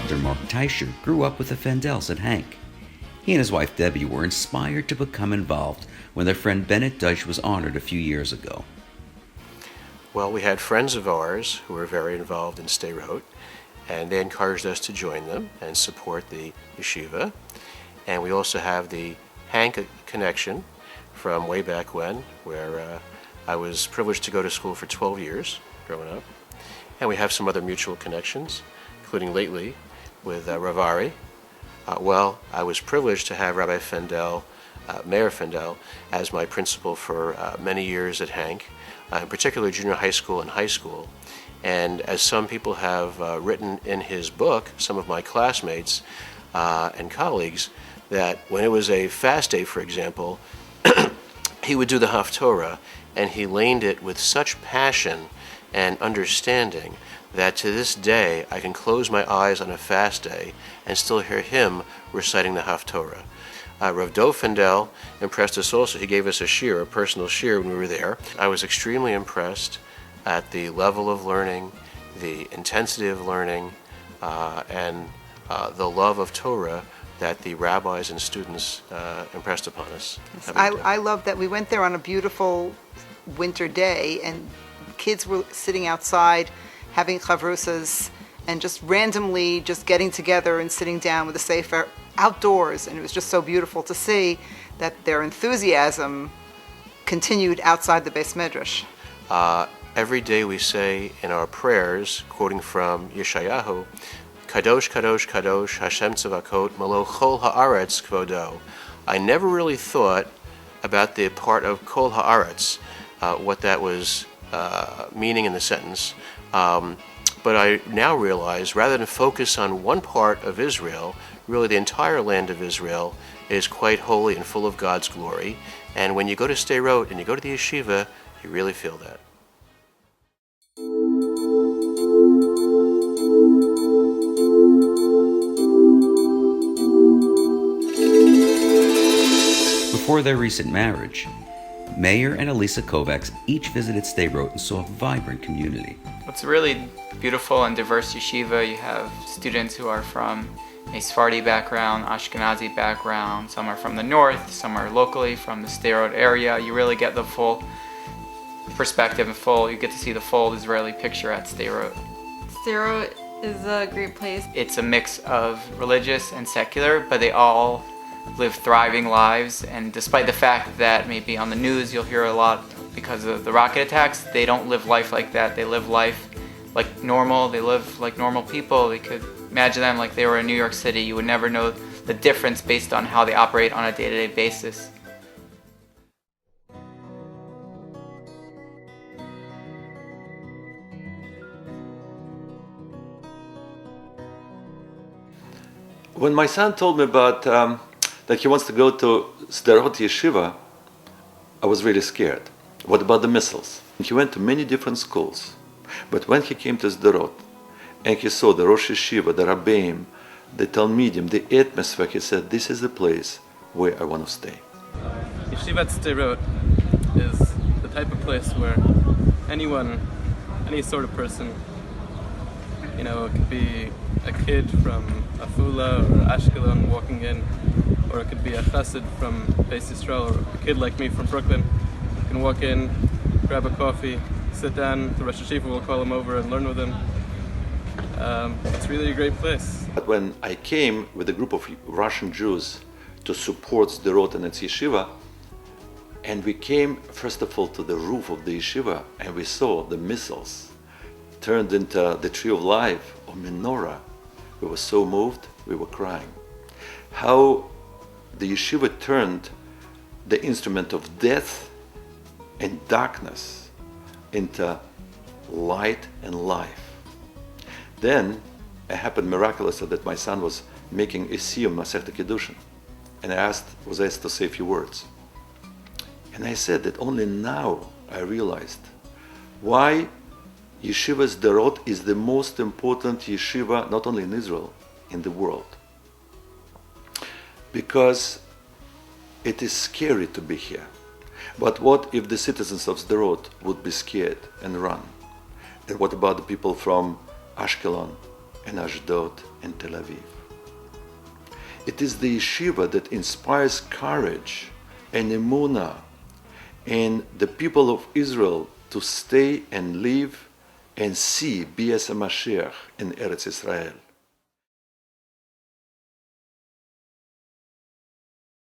elder Mark Teicher grew up with the Fendels and Hank. He and his wife Debby were inspired to become involved when their friend Bennett Deutsch was honored a few years ago. Well, we had friends of ours who were very involved in Sderot, and they encouraged us to join them and support the yeshiva. And we also have the Hank connection from way back when, where I was privileged to go to school for 12 years growing up. And we have some other mutual connections, including lately with Rabbi. I was privileged to have Rabbi Fendel, Mayor Fendel, as my principal for many years at Hank, in particular junior high school and high school. And as some people have written in his book, some of my classmates and colleagues, that when it was a fast day, for example, he would do the Haftorah, and he laned it with such passion and understanding that to this day I can close my eyes on a fast day and still hear him reciting the Haftorah. Rav Dov Fendel impressed us also. He gave us a personal shir when we were there. I was extremely impressed at the level of learning, the intensity of learning, and the love of Torah that the rabbis and students impressed upon us. Yes, I love that we went there on a beautiful winter day, and kids were sitting outside having chavrusas and just randomly just getting together and sitting down with a sefer outdoors, and it was just so beautiful to see that their enthusiasm continued outside the Beis Medrash. Every day we say in our prayers, quoting from Yeshayahu, Kadosh, Kadosh, Kadosh, Hashem Tzavakot, Malo Chol Haaretz Kvodo. I never really thought about the part of Kol Haaretz, what that was meaning in the sentence. But I now realize, rather than focus on one part of Israel, really the entire land of Israel is quite holy and full of God's glory. And when you go to Sderot and you go to the yeshiva, you really feel that. Before their recent marriage, Mayor and Alissa Kovacs each visited Sderot and saw a vibrant community. It's a really beautiful and diverse yeshiva. You have students who are from a Sephardi background, Ashkenazi background. Some are from the north, some are locally from the Sderot area. You really get the full perspective and you get to see the full Israeli picture at Sderot. Sderot is a great place. It's a mix of religious and secular, but they all live thriving lives, and despite the fact that maybe on the news you'll hear a lot because of the rocket attacks, they don't live life like that. They live life like normal. They live like normal people. You could imagine them like they were in New York City. You would never know the difference based on how they operate on a day-to-day basis. When my son told me about that he wants to go to Sderot Yeshiva, I was really scared. What about the missiles? He went to many different schools, but when he came to Sderot and he saw the Rosh Yeshiva, the Rabbeim, the Talmidim, the atmosphere, he said, this is the place where I want to stay. Yeshivat Sderot is the type of place where anyone, any sort of person, it could be a kid from Afula or Ashkelon walking in, or it could be a chassid from Beis Yisrael, or a kid like me from Brooklyn can walk in, grab a coffee, sit down, the Rosh Yeshiva will call him over and learn with him. It's really a great place. But when I came with a group of Russian Jews to support Sderot and its yeshiva, and we came first of all to the roof of the yeshiva, and we saw the missiles turned into the tree of life or menorah, we were so moved, we were crying. How the yeshiva turned the instrument of death and darkness into light and life. Then it happened miraculously that my son was making a siyum Masechta Kiddushin, and I was asked to say a few words. And I said that only now I realized why Yeshiva Sderot is the most important yeshiva, not only in Israel, in the world. Because it is scary to be here. But what if the citizens of Sderot would be scared and run? And what about the people from Ashkelon and Ashdod and Tel Aviv. It is the yeshiva that inspires courage and emunah in the people of Israel to stay and live and see Bias HaMashiach in Eretz Israel.